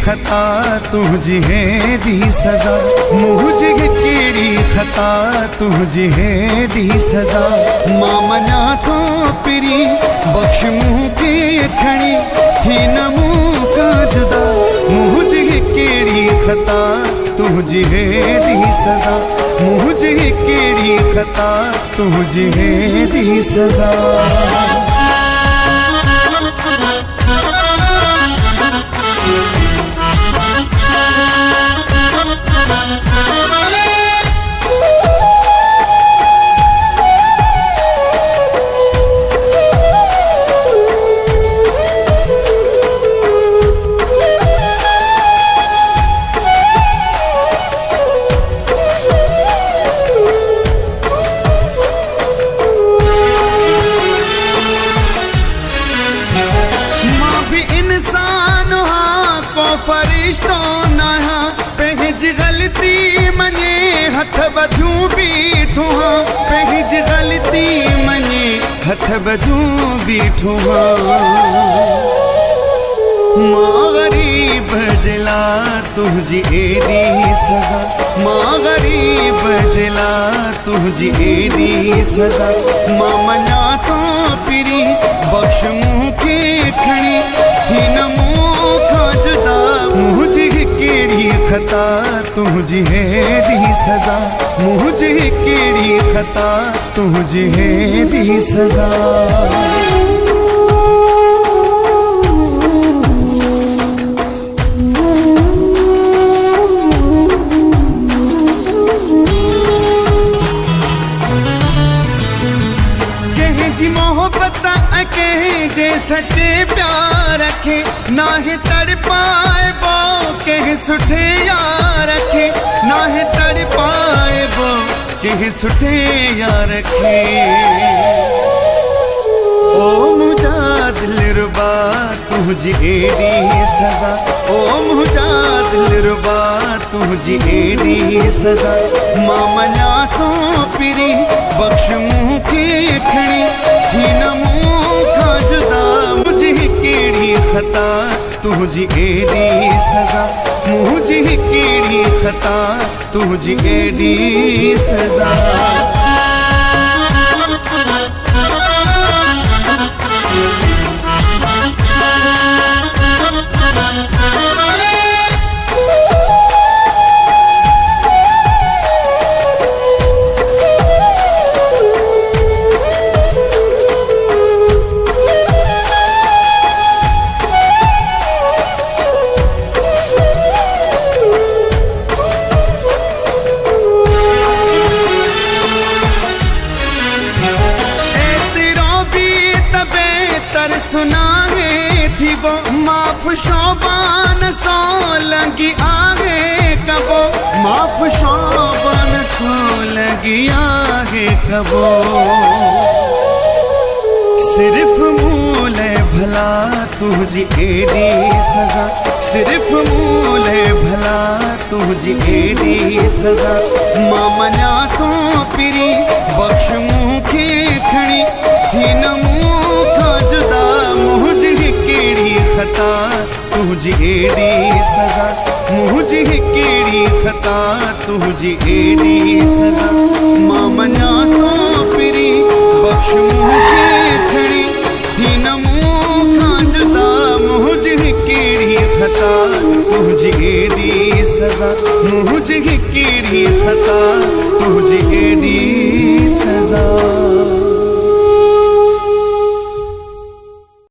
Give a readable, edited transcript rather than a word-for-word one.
खता तुझी है दी सजा, मुझे केड़ी खता तुझी है दी सजा। मां मना तो पिरी बख्श मुँह के खड़ी थी न मुँह का जुदा, मुझे केड़ी खता तुझी है दी सजा, मुझे केड़ी खता तुझी है दी सजा। फरिश्तों नहा पहज गलती मने हथ बधू बीठो हाँ, पहज गलती मने हथ बधू बीठो हाँ। मां गरीब जिला तुझी एडी सजा, मां गरीब जिला तुझी एडी सजा। मां मना तो पिरी बख्श मुँह के खड़ी थी न मुँह का जुदा, मुझे केड़ी खता तुझी है दी सजा, मुझे केड़ी खता तुझी है दी सजा। कहे जे सच्चे प्यार रखे ना है तड़ पाए बो, कहे सुठे यार रखे ना है तड़ पाए बो, कहे सुठे यार रखे। ओ मुझा दिल रुबा तुझी एडी सजा, ओ मुझा दिल रुबा तुझी एडी सजा। मां मना तो पिरी बख्श मुँह के खड़ी थी न मुँह का जुदा, मुझे केड़ी खता तुझी एडी सजा, मुझे केड़ी खता तुझी एडी सजा। सुनागे थी वो माफ शोबान सो लगी आगे कबो, माफ शोबान सो लगी आगे कबो। सिर्फ मूले भला तुझी एडी सजा, सिर्फ मूले भला तुझी एडी सजा। मां मना तो पिरी बख्श मुँह के खड़ी थी न मुँह का जुदा, मुझे केड़ी खता तुझी एडी सजा, मुझे केड़ी खता तुझी एडी सजा। मां मना तो पिरी बख्श मुँह के खड़ी थी न मुँह का जुदा, मुझे केड़ी खता तुझी एडी सजा, मुझे केड़ी खता तुझी एडी सजा।